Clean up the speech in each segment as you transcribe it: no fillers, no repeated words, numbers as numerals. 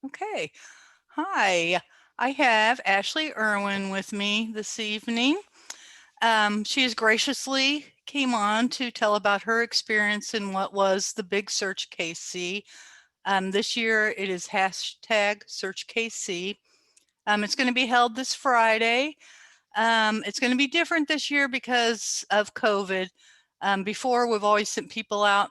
Okay. Hi. I have Ashley Irwin with me this evening. She has graciously came on to tell about her experience in what was the Big Search KC. This year it is hashtag Search KC. It's going to be held this Friday. It's going to be different this year because of COVID. Before, we've always sent people out,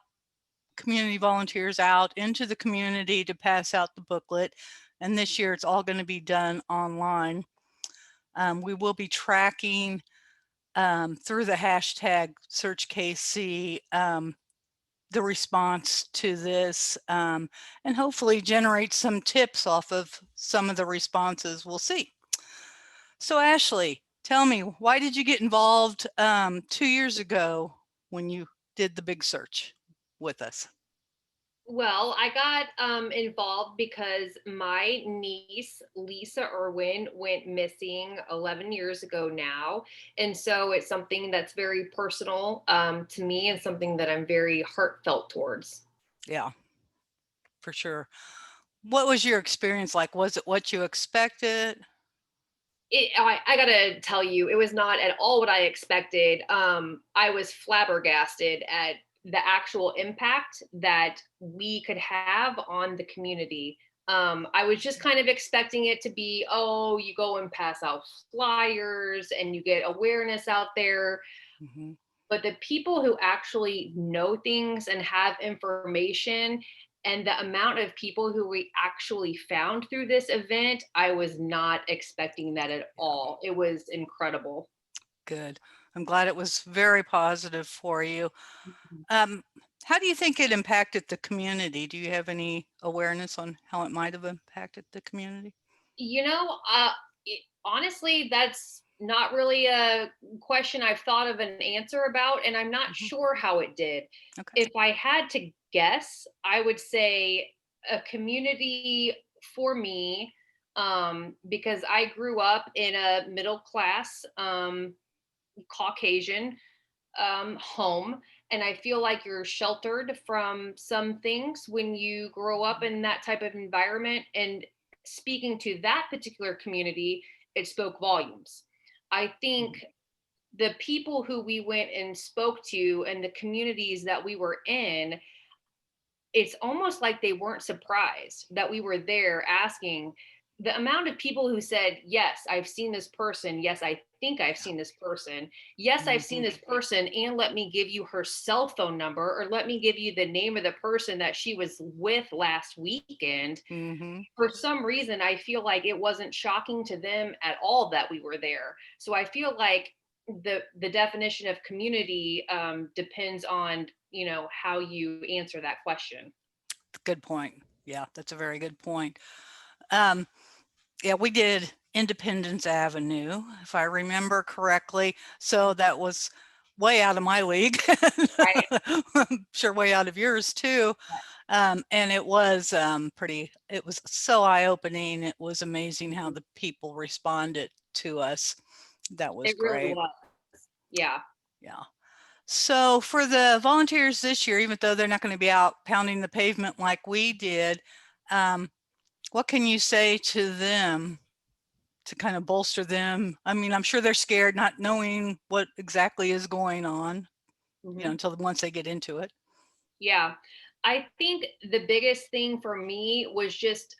community volunteers out into the community to pass out the booklet. And this year it's all going to be done online. We will be tracking through the hashtag SearchKC the response to this and hopefully generate some tips off of some of the responses we'll see. So Ashley, tell me, why did you get involved 2 years ago when you did the big search with us? Well, I got involved because my niece, Lisa Irwin, went missing 11 years ago now. And so it's something that's very personal to me and something that I'm very heartfelt towards. Yeah, for sure. What was your experience like? Was it what you expected? I gotta tell you, it was not at all what I expected. I was flabbergasted at the actual impact that we could have on the community. I was just kind of expecting it to be, oh, you go and pass out flyers and you get awareness out there. Mm-hmm. But the people who actually know things and have information and the amount of people who we actually found through this event, I was not expecting that at all. It was incredible. Good. I'm glad it was very positive for you. Um, how do you think it impacted the community? Do you have any awareness on how it might have impacted the community? You know, honestly, that's not really a question I've thought of an answer about, and I'm not Hmm. sure how it did. Okay. If I had to guess, I would say a community for me, because I grew up in a middle class Caucasian home. And I feel like you're sheltered from some things when you grow up in that type of environment. And speaking to that particular community, it spoke volumes. I think the people who we went and spoke to and the communities that we were in, it's almost like they weren't surprised that we were there asking. The amount of people who said, yes, I've seen this person, yes, I think I've seen this person, yes, I've seen Mm-hmm. this person, and let me give you her cell phone number, or let me give you the name of the person that she was with last weekend. Mm-hmm. For some reason, I feel like it wasn't shocking to them at all that we were there. So I feel like the definition of community depends on how you answer that question. Good point. Yeah, that's a very good point. Um, yeah, we did Independence Avenue, if I remember correctly. So that was way out of my league. Right. I'm sure way out of yours too. And it was it was so eye-opening. It was amazing how the people responded to us. That was It really great. was. Yeah. Yeah. So for the volunteers this year, even though they're not going to be out pounding the pavement like we did, um, what can you say to them to kind of bolster them? I mean, I'm sure they're scared not knowing what exactly is going on, Hmm. until once they get into it. Yeah. I think the biggest thing for me was just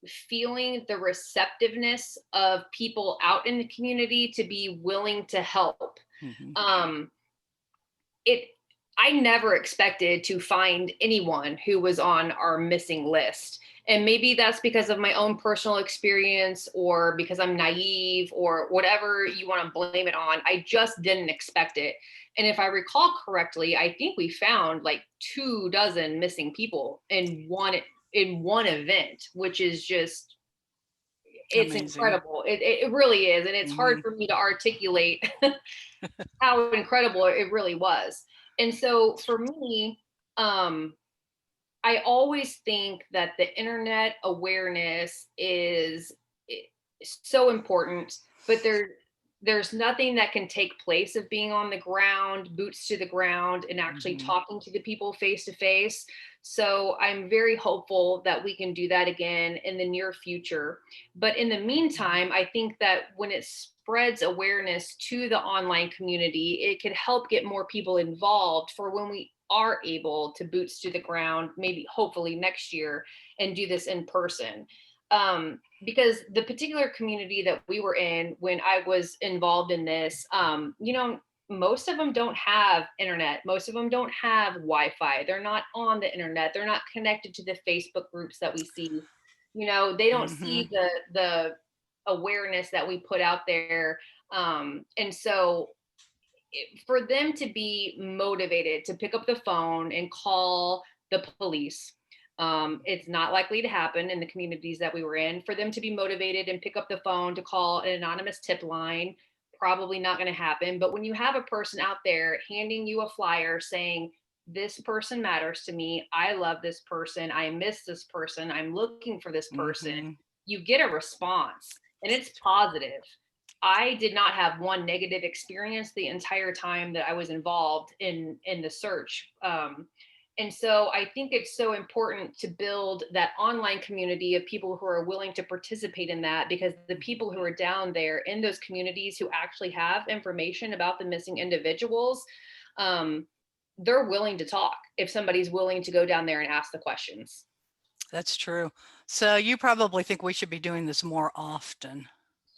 feeling the receptiveness of people out in the community to be willing to help. Mm-hmm. Um, it I never expected to find anyone who was on our missing list. And maybe that's because of my own personal experience or because I'm naive or whatever you want to blame it on. I just didn't expect it. And if I recall correctly, I think we found like 24 missing people in one event, which is just it's Amazing. incredible. It really is. And it's hard Mm-hmm. for me to articulate how incredible it really was. And so for me, um, I always think that the internet awareness is so important, but there's nothing that can take place of being on the ground, boots to the ground, and actually Mhm. talking to the people face to face. So I'm very hopeful that we can do that again in the near future. But in the Mhm. meantime, I think that when it spreads awareness to the online community, it could help get more people involved for when we are able to boots to the ground, maybe hopefully next year, and do this in person. Because the particular community that we were in when I was involved in this, most of them don't have internet. Most of them don't have Wi-Fi. They're not on the internet. They're not connected to the Facebook groups that we see. They don't see Mhm. the awareness that we put out there. And so for them to be motivated to pick up the phone and call the police, it's not likely to happen in the communities that we were in. For them to be motivated and pick up the phone to call an anonymous tip line, probably not going to happen. But when you have a person out there handing you a flyer saying, this person matters to me, I love this person, I miss this person, I'm looking for this person, Mhm. you get a response and it's positive. I did not have one negative experience the entire time that I was involved in the search. And so I think it's so important to build that online community of people who are willing to participate in that, because the people who are down there in those communities who actually have information about the missing individuals, um, they're willing to talk if somebody's willing to go down there and ask the questions. That's true. So you probably think we should be doing this more often.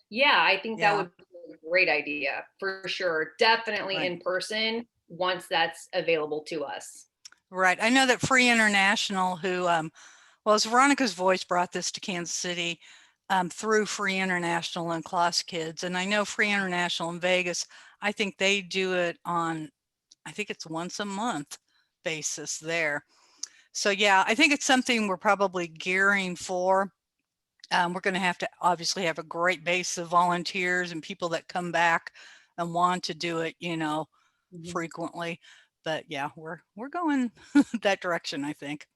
Yeah, I think that Yeah, would be a great idea for sure. Definitely right. in person once that's available to us. Right. I know that Free International, who, well, as Veronica's Voice brought this to Kansas City through Free International and Class Kids. And I know Free International in Vegas, I think they do it on, I think it's once a month basis there. So yeah, I think it's something we're probably gearing for. We're going to have to obviously have a great base of volunteers and people that come back and want to do it, Mhm. frequently. But yeah, we're going that direction, I think,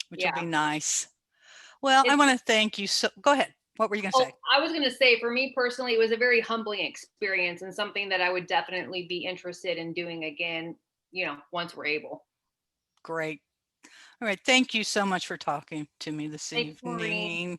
which will be Yeah. nice. Well, I It's want to thank you. So go ahead. What were you going to say? Oh, I was going to say for me personally, it was a very humbling experience and something that I would definitely be interested in doing again, once we're able. Great. All right. Thank you so much for talking to me this Thanks, Maureen. evening.